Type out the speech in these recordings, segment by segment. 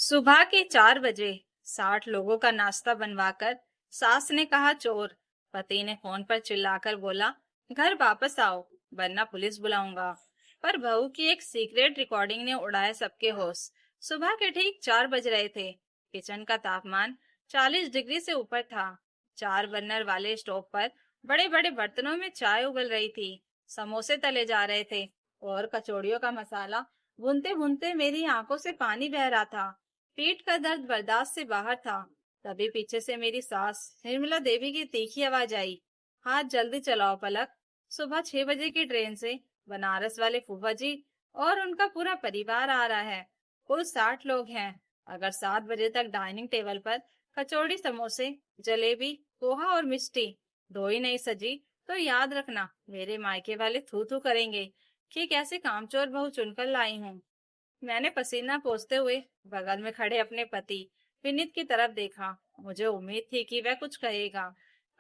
सुबह के 4 बजे 60 लोगों का नाश्ता बनवाकर सास ने कहा चोर। पति ने फोन पर चिल्लाकर बोला, घर वापस आओ वरना पुलिस बुलाऊंगा। पर बहू की एक सीक्रेट रिकॉर्डिंग ने उड़ाए सबके होश। सुबह के ठीक 4 बज रहे थे। किचन का तापमान 40 डिग्री से ऊपर था। 4 बर्नर वाले स्टोव पर बड़े बड़े बर्तनों में चाय उबल रही थी। समोसे तले जा रहे थे और कचौड़ियों का मसाला भूनते भूनते मेरी आंखों से पानी बह रहा था। पीठ का दर्द बर्दाश्त से बाहर था। तभी पीछे से मेरी सास निर्मला देवी की तीखी आवाज आई, हाथ जल्दी चलाओ पलक। सुबह 6 बजे की ट्रेन से बनारस वाले फूफा जी और उनका पूरा परिवार आ रहा है। कुल 60 लोग हैं। अगर 7 बजे तक डाइनिंग टेबल पर कचौड़ी समोसे जलेबी पोहा और मिष्टी दो ही नहीं सजी तो याद रखना मेरे मायके वाले थू थू करेंगे कि कैसे कामचोर बहू चुनकर लाई हूँ। मैंने पसीना पोंछते हुए बगल में खड़े अपने पति विनीत की तरफ देखा। मुझे उम्मीद थी कि वह कुछ कहेगा।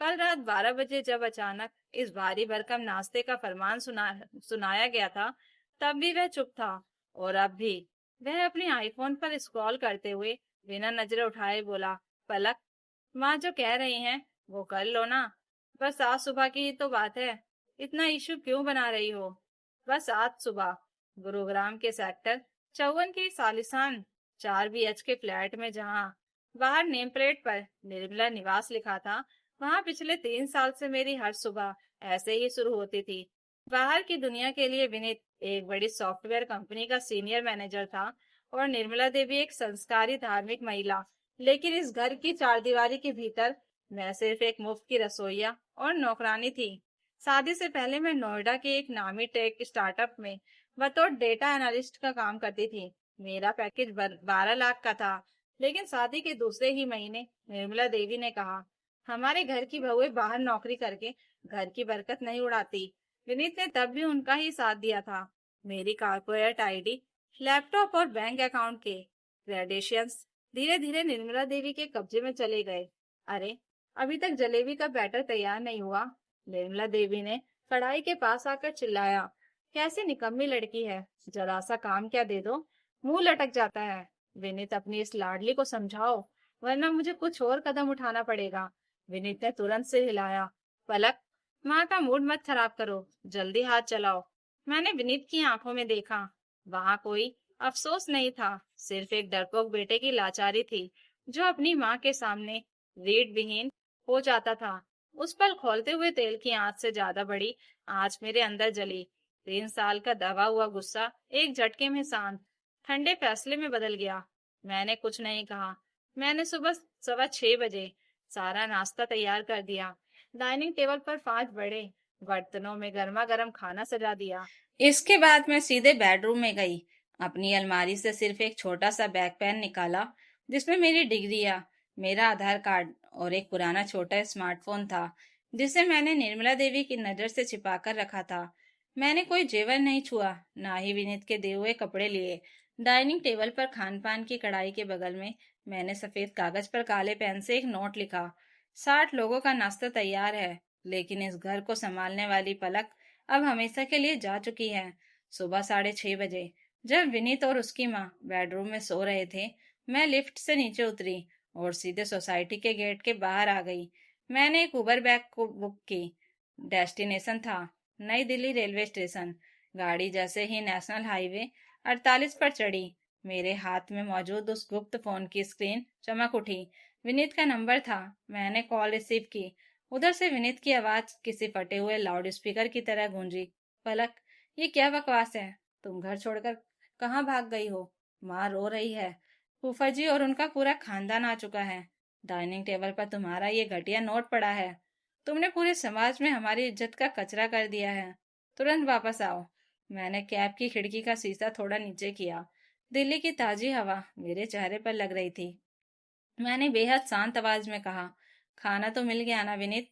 कल रात 12 बजे जब अचानक इस भारी भरकम नाश्ते का फरमान सुनाया गया था, तब भी वह चुप था। और अब भी वह अपने आईफोन पर स्क्रॉल करते हुए बिना नजर उठाए बोला, पलक, माँ जो कह रही हैं वो कर लो ना। बस आज सुबह की ही तो बात है, इतना इशू क्यों बना रही हो। बस आज सुबह गुरुग्राम के सेक्टर 54 की सालिसान 4 BH के फ्लैट में, जहां बाहर नेम प्लेट पर निर्मला निवास लिखा था, वहां पिछले 3 साल से मेरी हर सुबह ऐसे ही शुरू होती थी। बाहर की दुनिया के लिए विनीत एक बड़ी सॉफ्टवेयर कंपनी का सीनियर मैनेजर था और निर्मला देवी एक संस्कारी धार्मिक महिला। लेकिन इस घर की चारदीवारी के भीतर मैं सिर्फ एक मुफ्त की रसोइया और नौकरानी थी। शादी से पहले मैं नोएडा के एक नामी टेक स्टार्टअप में बतौर डेटा एनालिस्ट का काम करती थी। मेरा पैकेज 12 लाख का था। लेकिन शादी के दूसरे ही महीने निर्मला देवी ने कहा, हमारे घर की बहुएं बाहर नौकरी करके घर की बरकत नहीं उड़ाती। विनीत ने तब भी उनका ही साथ दिया था। मेरी कारपोरेट आईडी, लैपटॉप और बैंक अकाउंट के क्रेडेंशियल्स धीरे धीरे निर्मला देवी के कब्जे में चले गए। अरे, अभी तक जलेबी का बैटर तैयार नहीं हुआ। निर्मला देवी ने कढ़ाई के पास आकर चिल्लाया, कैसी निकम्मी लड़की है, जरा सा काम क्या दे दो मुंह लटक जाता है। विनीत, अपनी इस लाडली को समझाओ वरना मुझे कुछ और कदम उठाना पड़ेगा। विनीत ने तुरंत से हिलाया, पलक, माँ का मूड मत खराब करो, जल्दी हाथ चलाओ। मैंने विनीत की आंखों में देखा। वहां कोई अफसोस नहीं था, सिर्फ एक डरपोक बेटे की लाचारी थी जो अपनी माँ के सामने रीढ़ विहीन हो जाता था। उस पल खोलते हुए तेल की आंच से ज्यादा बड़ी आंच मेरे अंदर जली। 3 साल का दबा हुआ गुस्सा एक झटके में शांत ठंडे फैसले में बदल गया। मैंने कुछ नहीं कहा। मैंने सुबह 6:15 बजे सारा नाश्ता तैयार कर दिया। डाइनिंग टेबल पर 5 बड़े बर्तनों में गर्मा गर्म खाना सजा दिया। इसके बाद मैं सीधे बेडरूम में गई। अपनी अलमारी से सिर्फ एक छोटा सा बैग पेन निकाला जिसमें मेरी डिग्रियां, मेरा आधार कार्ड और एक पुराना छोटा स्मार्टफोन था जिसे मैंने निर्मला देवी की नजर से छिपा कर रखा था। मैंने कोई जेवर नहीं छुआ, ना ही विनीत के दिए हुए कपड़े लिए। डाइनिंग टेबल पर खान पान की कढ़ाई के बगल में मैंने सफेद कागज पर काले पेन से एक नोट लिखा, 60 लोगों का नाश्ता तैयार है, लेकिन इस घर को संभालने वाली पलक अब हमेशा के लिए जा चुकी है। सुबह 6:30 बजे जब विनीत और उसकी माँ बेडरूम में सो रहे थे, मैं लिफ्ट से नीचे उतरी और सीधे सोसाइटी के गेट के बाहर आ गई। मैंने एक उबर बैग को बुक की। डेस्टिनेशन था नई दिल्ली रेलवे स्टेशन। गाड़ी जैसे ही नेशनल हाईवे 48 पर चढ़ी, मेरे हाथ में मौजूद उस गुप्त फोन की स्क्रीन चमक उठी। विनीत का नंबर था। मैंने कॉल रिसीव की। उधर से विनीत की आवाज किसी फटे हुए लाउड स्पीकर की तरह गूंजी, पलक, ये क्या बकवास है, तुम घर छोड़कर कहाँ भाग गई हो। माँ रो रही है, फूफा जी और उनका पूरा खानदान आ चुका है। डाइनिंग टेबल पर तुम्हारा ये घटिया नोट पड़ा है। तुमने पूरे समाज में हमारी इज्जत का कचरा कर दिया है। तुरंत वापस आओ। मैंने कैब की खिड़की का शीशा थोड़ा नीचे किया। दिल्ली की ताजी हवा मेरे चेहरे पर लग रही थी। मैंने बेहद शांत आवाज में कहा, खाना तो मिल गया ना विनीत,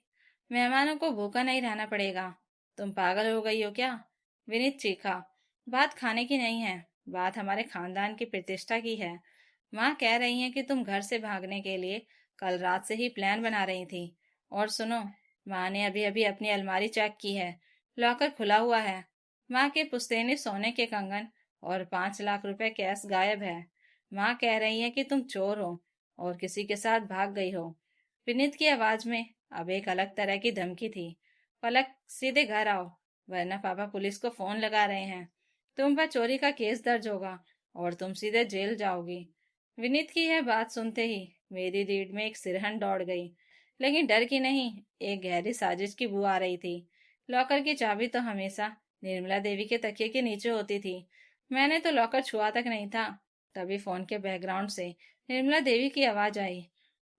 मेहमानों को भूखा नहीं रहना पड़ेगा। तुम पागल हो गई हो क्या? विनीत चीखा, बात खाने की नहीं है, बात हमारे खानदान की प्रतिष्ठा की है। माँ कह रही है कि तुम घर से भागने के लिए कल रात से ही प्लान बना रही थी। और सुनो, माँ ने अभी अभी अपनी अलमारी चेक की है, लॉकर खुला हुआ है। माँ के पुश्तैनी सोने के कंगन और 5 लाख रुपए कैश गायब है। माँ कह रही है कि तुम चोर हो और किसी के साथ भाग गई हो। विनीत की आवाज में अब एक अलग तरह की धमकी थी। पलक, सीधे घर आओ, वरना पापा पुलिस को फोन लगा रहे हैं। तुम पर चोरी का केस दर्ज होगा और तुम सीधे जेल जाओगी। विनीत की यह बात सुनते ही मेरी रीढ़ में एक सिरहन दौड़ गई, लेकिन डर की नहीं, एक गहरी साजिश की बू आ रही थी। लॉकर की चाबी तो हमेशा निर्मला देवी के तकिए के नीचे होती थी। मैंने तो लॉकर छुआ तक नहीं था। तभी फोन के बैकग्राउंड से निर्मला देवी की आवाज आई,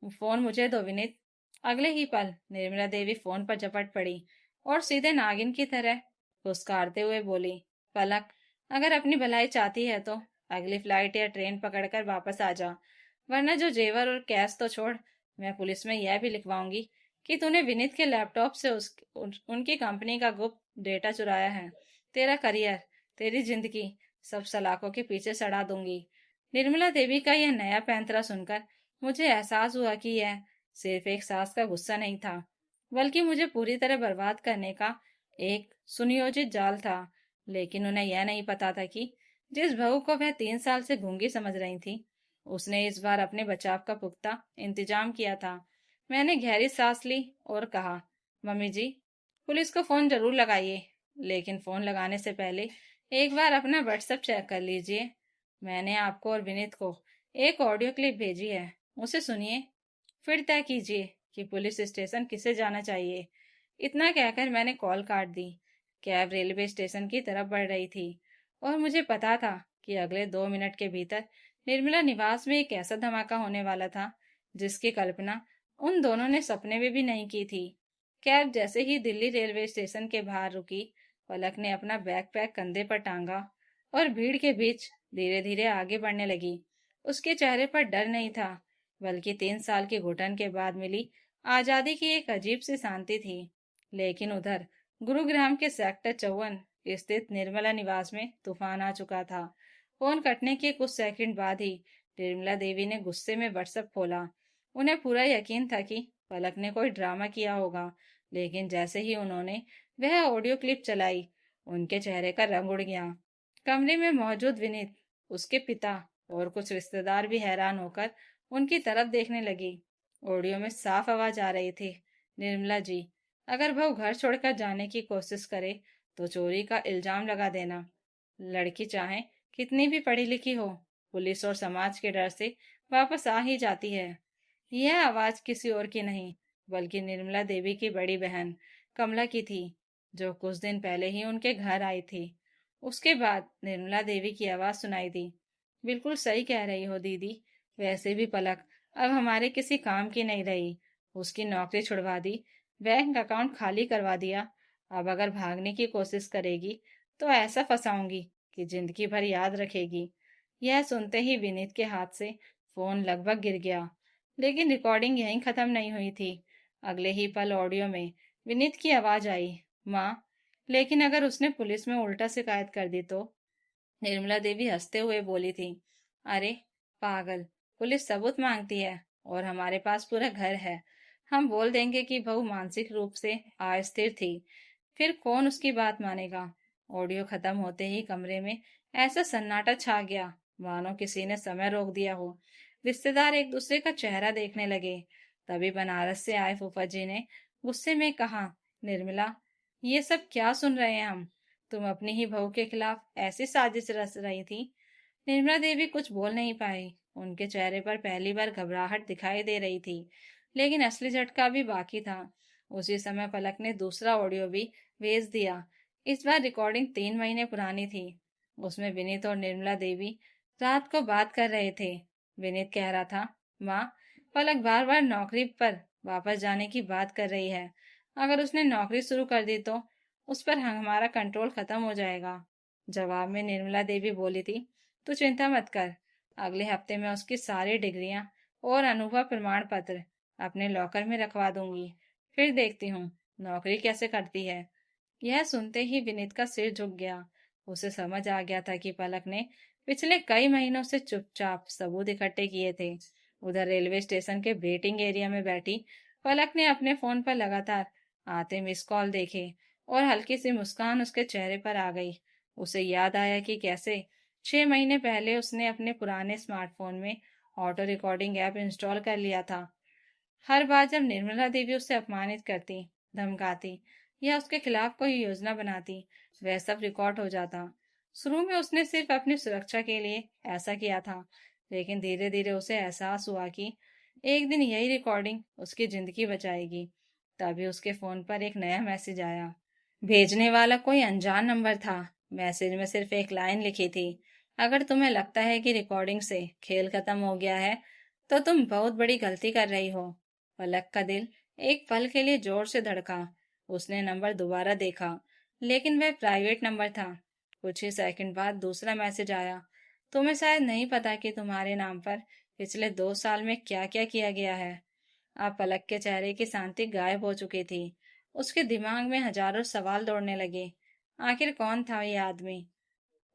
फोन मुझे दो विनीत। अगले ही पल निर्मला देवी फोन पर झपट पड़ी और सीधे नागिन की तरह फुसकारते हुए बोली, पलक, अगर अपनी भलाई चाहती है तो अगली फ्लाइट या ट्रेन पकड़कर वापस आ जा, वरना जो जेवर और कैश तो छोड़, मैं पुलिस में यह भी लिखवाऊंगी कि तूने विनीत के लैपटॉप से उनकी कंपनी का गुप्त डेटा चुराया है। तेरा करियर, तेरी जिंदगी, सब सलाखों के पीछे सड़ा दूंगी। निर्मला देवी का यह नया पैंतरा सुनकर मुझे एहसास हुआ कि यह सिर्फ एक सास का गुस्सा नहीं था, बल्कि मुझे पूरी तरह बर्बाद करने का एक सुनियोजित जाल था। लेकिन उन्हें यह नहीं पता था कि जिस बहू को वह 3 साल से गूंगी समझ रही थी, उसने इस बार अपने बचाव का पुख्ता इंतजाम किया था। मैंने गहरी सांस ली और कहा, मम्मी जी, पुलिस को फोन जरूर लगाइए, लेकिन फोन लगाने से पहले एक बार अपना व्हाट्सएप चेक कर लीजिए। मैंने आपको और विनीत को एक ऑडियो क्लिप भेजी है, उसे सुनिए, फिर तय कीजिए कि पुलिस स्टेशन किसे जाना चाहिए। इतना कहकर मैंने कॉल काट दी। कैब रेलवे स्टेशन की तरफ बढ़ रही थी और मुझे पता था कि अगले 2 मिनट के भीतर निर्मला निवास में एक ऐसा धमाका होने वाला था जिसकी कल्पना उन दोनों ने सपने में भी नहीं की थी। कैब जैसे ही दिल्ली रेलवे स्टेशन के बाहर रुकी, पलक ने अपना बैकपैक कंधे पर टांगा और भीड़ के बीच धीरे धीरे आगे बढ़ने लगी। उसके चेहरे पर डर नहीं था, बल्कि 3 साल की घुटन के बाद मिली आजादी की एक अजीब सी शांति थी। लेकिन उधर गुरुग्राम के सेक्टर 54 स्थित निर्मला निवास में तूफान आ चुका था। फोन कटने के कुछ सेकंड बाद ही निर्मला देवी ने गुस्से में व्हाट्सएप खोला। उन्हें पूरा यकीन था कि पलक ने कोई ड्रामा किया होगा, लेकिन जैसे ही उन्होंने वह ऑडियो क्लिप चलाई, उनके चेहरे का रंग उड़ गया। कमरे में मौजूद विनीत, उसके पिता और कुछ रिश्तेदार भी हैरान होकर उनकी तरफ देखने लगी। ऑडियो में साफ आवाज आ रही थी, निर्मला जी, अगर बहू घर छोड़कर जाने की कोशिश करे तो चोरी का इल्जाम लगा देना। लड़की चाहे कितनी भी पढ़ी लिखी हो, पुलिस और समाज के डर से वापस आ ही जाती है। यह आवाज किसी और की नहीं, बल्कि निर्मला देवी की बड़ी बहन कमला की थी, जो कुछ दिन पहले ही उनके घर आई थी। उसके बाद निर्मला देवी की आवाज सुनाई दी, बिल्कुल सही कह रही हो दीदी, वैसे भी पलक अब हमारे किसी काम की नहीं रही। उसकी नौकरी छुड़वा दी, बैंक अकाउंट खाली करवा दिया। अब अगर भागने की कोशिश करेगी तो ऐसा फंसाऊंगी कि जिंदगी भर याद रखेगी। यह सुनते ही विनीत के हाथ से फोन लगभग गिर गया, लेकिन रिकॉर्डिंग यहीं खत्म नहीं हुई थी। अगले ही पल ऑडियो में विनीत की आवाज आई, माँ, लेकिन अगर उसने पुलिस में उल्टा शिकायत कर दी तो? निर्मला देवी हंसते हुए बोली थी, अरे पागल, पुलिस सबूत मांगती है और हमारे पास पूरा घर है। हम बोल देंगे कि बहू मानसिक रूप से अस्थिर थी, फिर कौन उसकी बात मानेगा। ऑडियो खत्म होते ही कमरे में ऐसा सन्नाटा छा गया मानो किसी ने समय रोक दिया हो। रिश्तेदार एक दूसरे का चेहरा देखने लगे। तभी बनारस से आए फूफा जी ने गुस्से में कहा, निर्मला, ये सब क्या सुन रहे हैं हम? तुम अपनी ही बहू के खिलाफ ऐसी साजिश रच रही थी। निर्मला देवी कुछ बोल नहीं पाई। उनके चेहरे पर पहली बार घबराहट दिखाई दे रही थी, लेकिन असली झटका भी बाकी था। उसी समय पलक ने दूसरा ऑडियो भी भेज दिया। इस बार रिकॉर्डिंग 3 महीने पुरानी थी। उसमें विनीत और निर्मला देवी रात को बात कर रहे थे। विनीत कह रहा था, माँ, पलक बार बार नौकरी पर वापस जाने की बात कर रही है। अगर उसने नौकरी शुरू कर दी तो उस पर हमारा कंट्रोल खत्म हो जाएगा। जवाब में निर्मला देवी बोली थी, तू चिंता मत कर, अगले हफ्ते में उसकी सारी डिग्रियां और अनुभव प्रमाण पत्र अपने लॉकर में रखवा दूंगी। फिर देखती हूँ नौकरी कैसे करती है। यह सुनते ही विनीत का सिर झुक गया। उसे समझ आ गया था कि पलक ने पिछले कई महीनों से चुपचाप सबूत इकट्ठे किए थे। उधर रेलवे स्टेशन के वेटिंग एरिया में बैठी पलक ने अपने फोन पर लगातार आते मिस कॉल देखे और हल्की सी मुस्कान उसके चेहरे पर आ गई। उसे याद आया कि कैसे 6 महीने पहले उसने अपने पुराने स्मार्टफोन में ऑटो रिकॉर्डिंग ऐप इंस्टॉल कर लिया था। हर बार जब निर्मला देवी उसे अपमानित करती, धमकाती या उसके खिलाफ कोई योजना बनाती, वह सब रिकॉर्ड हो जाता। शुरू में उसने सिर्फ अपनी सुरक्षा के लिए ऐसा किया था, लेकिन धीरे धीरे उसे एहसास हुआ कि एक दिन यही रिकॉर्डिंग उसकी जिंदगी बचाएगी। तभी उसके फोन पर एक नया मैसेज आया। भेजने वाला कोई अनजान नंबर था। मैसेज में सिर्फ एक लाइन लिखी थी, अगर तुम्हें लगता है कि रिकॉर्डिंग से खेल खत्म हो गया है, तो तुम बहुत बड़ी गलती कर रही हो। पलक का दिल एक पल के लिए जोर से धड़का। उसने नंबर दोबारा देखा, लेकिन वह प्राइवेट नंबर था। कुछ ही सेकंड बाद दूसरा मैसेज आया। तुम्हें शायद नहीं पता कि तुम्हारे नाम पर पिछले 2 साल में क्या क्या किया गया है। अब पलक के चेहरे की शांति गायब हो चुकी थी। उसके दिमाग में हजारों सवाल दौड़ने लगे। आखिर कौन था ये आदमी,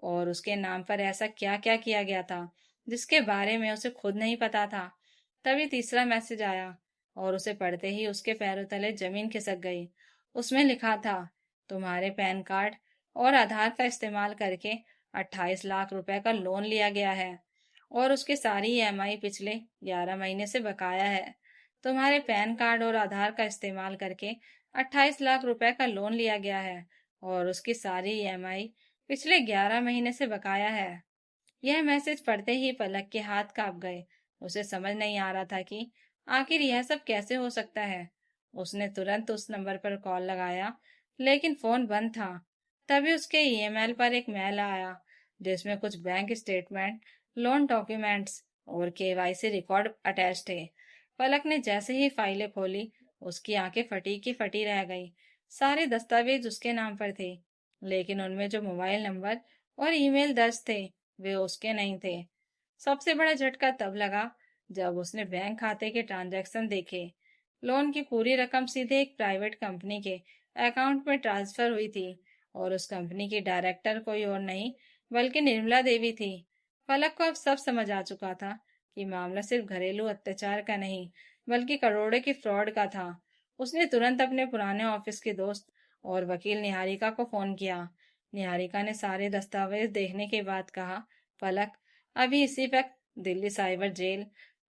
और उसके नाम पर ऐसा क्या क्या किया गया था जिसके बारे में उसे खुद नहीं पता था। तभी तीसरा मैसेज आया, और उसे पढ़ते ही उसके पैरों तले जमीन खिसक गई। उसमें लिखा था, तुम्हारे पैन कार्ड और आधार का इस्तेमाल करके 28 लाख रुपए का लोन लिया गया है, और उसकी सारी ईएमआई पिछले 11 महीने से बकाया है। तुम्हारे पैन कार्ड और आधार का इस्तेमाल करके 28 लाख रुपए का लोन लिया गया है, और उसकी सारी ईएमआई पिछले 11 महीने से बकाया है। यह मैसेज पढ़ते ही पलक के हाथ कांप गए। उसे समझ नहीं आ रहा था कि आखिर यह सब कैसे हो सकता है। उसने तुरंत उस नंबर पर कॉल लगाया, लेकिन फोन बंद था। तभी उसके ईमेल पर एक मेल आया, जिसमें कुछ बैंक स्टेटमेंट, लोन डॉक्यूमेंट्स और केवाईसी रिकॉर्ड अटैच थे। पलक ने जैसे ही फाइलें खोली, उसकी आंखें फटी की फटी रह गई। सारे दस्तावेज उसके नाम पर थे, लेकिन उनमें जो मोबाइल नंबर और ईमेल दर्ज थे, वे उसके नहीं थे। सबसे बड़ा झटका तब लगा जब उसने बैंक खाते के ट्रांजैक्शन देखे। लोन की पूरी रकम सीधे एक प्राइवेट कंपनी के अकाउंट में ट्रांसफर हुई थी, और उस कंपनी की डायरेक्टर कोई और नहीं बल्कि निर्मला देवी थी। पलक को अब सब समझ आ चुका था कि मामला सिर्फ घरेलू अत्याचार का नहीं, बल्कि करोड़ों की फ्रॉड का था। उसने तुरंत अपने पुराने ऑफिस के दोस्त और वकील निहारिका को फोन किया। निहारिका ने सारे दस्तावेज देखने के बाद कहा, पलक, अभी इसी वक्त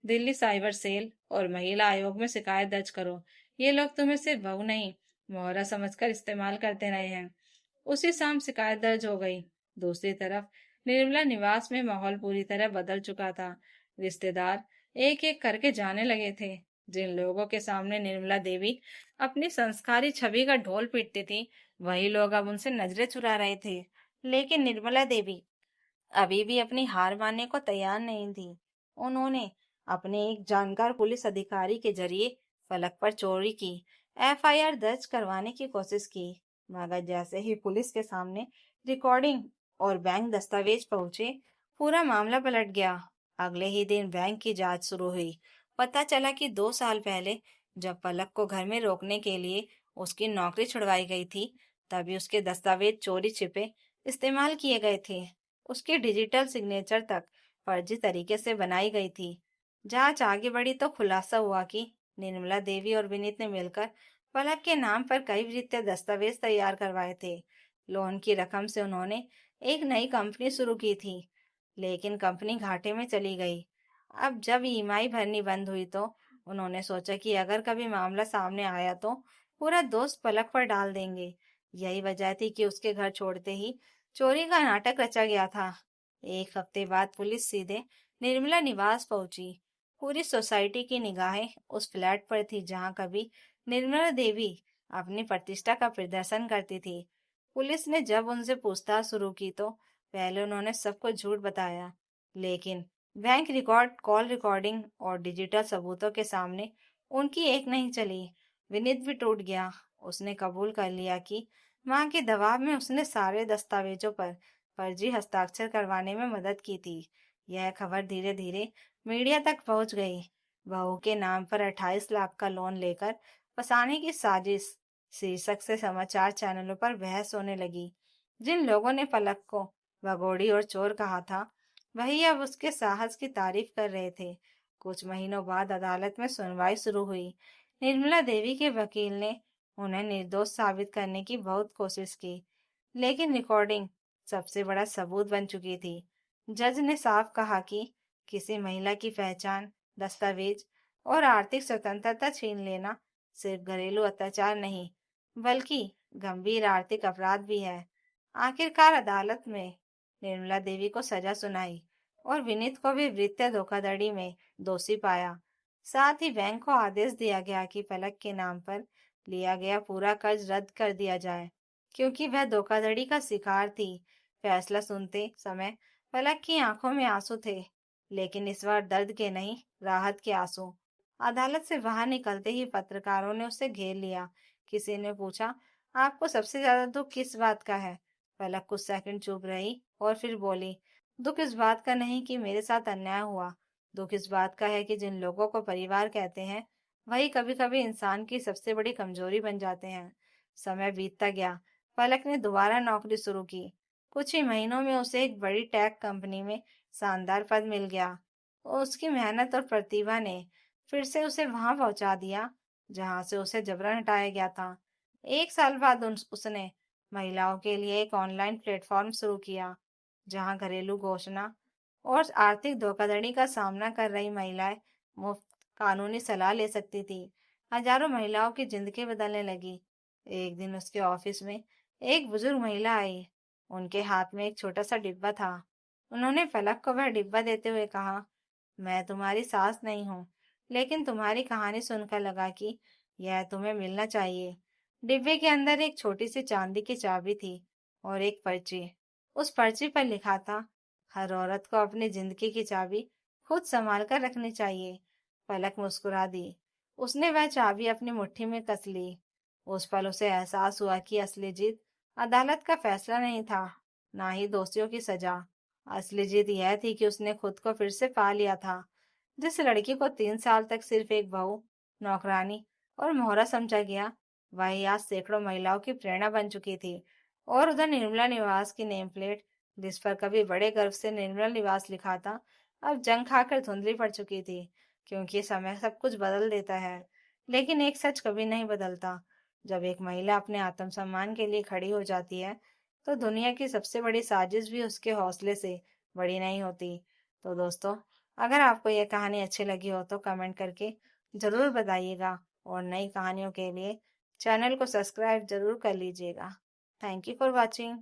दिल्ली साइबर सेल और महिला आयोग में शिकायत दर्ज करो। ये लोग तुम्हें सिर्फ बहू नहीं, मोहरा समझकर इस्तेमाल करते रहे हैं। उसी शाम शिकायत दर्ज हो गई। दूसरी तरफ निर्मला निवास में माहौल पूरी तरह बदल चुका था। रिश्तेदार एक एक करके जाने लगे थे। जिन लोगों के सामने निर्मला देवी अपनी संस्कारी छवि का ढोल पीटती थी, वही लोग अब उनसे नजरें चुरा रहे थे। लेकिन निर्मला देवी अभी भी अपनी हार मानने को तैयार नहीं थी। उन्होंने अपने एक जानकार पुलिस अधिकारी के जरिए फलक पर चोरी की एफआईआर दर्ज करवाने की कोशिश की, मगर जैसे ही पुलिस के सामने रिकॉर्डिंग और बैंक दस्तावेज पहुंचे, पूरा मामला पलट गया। अगले ही दिन बैंक की जांच शुरू हुई। पता चला कि 2 साल पहले जब पलक को घर में रोकने के लिए उसकी नौकरी छुड़वाई गई थी, तभी उसके दस्तावेज चोरी छिपे इस्तेमाल किए गए थे। उसकी डिजिटल सिग्नेचर तक फर्जी तरीके से बनाई गई थी। जांच आगे बढ़ी तो खुलासा हुआ कि निर्मला देवी और विनीत ने मिलकर पलक के नाम पर कई वित्तीय दस्तावेज तैयार करवाए थे। लोन की रकम से उन्होंने एक नई कंपनी शुरू की थी, लेकिन कंपनी घाटे में चली गई। अब जब ईएमआई भरनी बंद हुई, तो उन्होंने सोचा कि अगर कभी मामला सामने आया तो पूरा दोष पलक पर डाल देंगे। यही वजह थी कि उसके घर छोड़ते ही चोरी का नाटक रचा गया था। एक हफ्ते बाद पुलिस सीधे निर्मला निवास पहुंची। पूरी सोसाइटी की निगाहें उस फ्लैट पर थी जहां कभी निर्मला देवी अपनी प्रतिष्ठा का प्रदर्शन करती थी। पुलिस ने जब उनसे पूछताछ शुरू की, तो पहले उन्होंने सबको झूठ बताया, लेकिन बैंक रिकॉर्ड, कॉल रिकॉर्डिंग और डिजिटल सबूतों के सामने उनकी एक नहीं चली। विनीत भी टूट गया। उसने कबूल कर लिया कि मां के दबाव में उसने सारे दस्तावेजों पर फर्जी हस्ताक्षर करवाने में मदद की थी। यह खबर धीरे धीरे मीडिया तक पहुंच गई। बहू के नाम पर 28 लाख का लोन लेकर फंसाने की साजिश शीर्षक से समाचार चैनलों पर बहस होने लगी। जिन लोगों ने पलक को भगोड़ी और चोर कहा था, वही अब उसके साहस की तारीफ कर रहे थे। कुछ महीनों बाद अदालत में सुनवाई शुरू हुई। निर्मला देवी के वकील ने उन्हें निर्दोष साबित करने की बहुत कोशिश की, लेकिन रिकॉर्डिंग सबसे बड़ा सबूत बन चुकी थी। जज ने साफ कहा कि किसी महिला की पहचान, दस्तावेज और आर्थिक स्वतंत्रता छीन लेना सिर्फ घरेलू अत्याचार नहीं, बल्कि गंभीर आर्थिक अपराध भी है। आखिरकार अदालत में निर्मला देवी को सजा सुनाई और विनीत को भी वित्तीय धोखाधड़ी में दोषी पाया। साथ ही बैंक को आदेश दिया गया कि पलक के नाम पर लिया गया पूरा कर्ज रद्द कर दिया जाए, क्योंकि वह धोखाधड़ी का शिकार थी। फैसला सुनते समय पलक की आंखों में आंसू थे, लेकिन इस बार दर्द के नहीं, राहत के आंसू। अदालत से बाहर निकलते ही पत्रकारों ने उसे घेर लिया। किसी ने पूछा, आपको सबसे ज्यादा दुख किस बात का है? पलक कुछ सेकंड चुप रही और फिर बोली, दुख इस बात का नहीं कि मेरे साथ अन्याय हुआ। दुख इस बात का है कि जिन लोगों को परिवार कहते हैं, वही कभी कभी इंसान की सबसे बड़ी कमजोरी बन जाते हैं। समय बीतता गया। पलक ने दोबारा नौकरी शुरू की। कुछ ही महीनों में उसे एक बड़ी टेक कंपनी में शानदार पद मिल गया। और उसकी मेहनत और प्रतिभा ने फिर से उसे वहां पहुंचा दिया जहां से उसे जबरन हटाया गया था। एक साल बाद उसने महिलाओं के लिए एक ऑनलाइन प्लेटफॉर्म शुरू किया, जहां घरेलू घोषणा और आर्थिक धोखाधड़ी का सामना कर रही महिलाएं मुफ्त कानूनी सलाह ले सकती थी। हजारों महिलाओं की जिंदगी बदलने लगी। एक दिन उसके ऑफिस में एक बुजुर्ग महिला आई। उनके हाथ में एक छोटा सा डिब्बा था। उन्होंने पलक को वह डिब्बा देते हुए कहा, मैं तुम्हारी सास नहीं हूँ, लेकिन तुम्हारी कहानी सुनकर लगा कि यह तुम्हें मिलना चाहिए। डिब्बे के अंदर एक छोटी सी चांदी की चाबी थी और एक पर्ची। उस पर्ची पर लिखा था, हर औरत को अपनी जिंदगी की चाबी खुद संभाल कर रखनी चाहिए। पलक मुस्कुरा दी। उसने वह चाबी अपनी मुट्ठी में कस ली। उस पल उसे एहसास हुआ कि असली जीत अदालत का फैसला नहीं था, ना ही दोषियों की सजा। असली जीत यह थी कि उसने खुद को फिर से पा लिया था। जिस लड़की को 3 साल तक सिर्फ एक बहू, नौकरानी और मोहरा समझा गया, वही आज सैकड़ों महिलाओं की प्रेरणा बन चुकी थी। और उधर निर्मला निवास की नेम प्लेट, जिस पर कभी बड़े गर्व से निर्मला निवास लिखा था, अब जंग खाकर धुंधली पड़ चुकी थी। क्योंकि समय सब कुछ बदल देता है, लेकिन एक सच कभी नहीं बदलता। जब एक महिला अपने आत्मसम्मान के लिए खड़ी हो जाती है, तो दुनिया की सबसे बड़ी साजिश भी उसके हौसले से बड़ी नहीं होती। तो दोस्तों, अगर आपको यह कहानी अच्छी लगी हो तो कमेंट करके ज़रूर बताइएगा, और नई कहानियों के लिए चैनल को सब्सक्राइब जरूर कर लीजिएगा। Thank you for watching.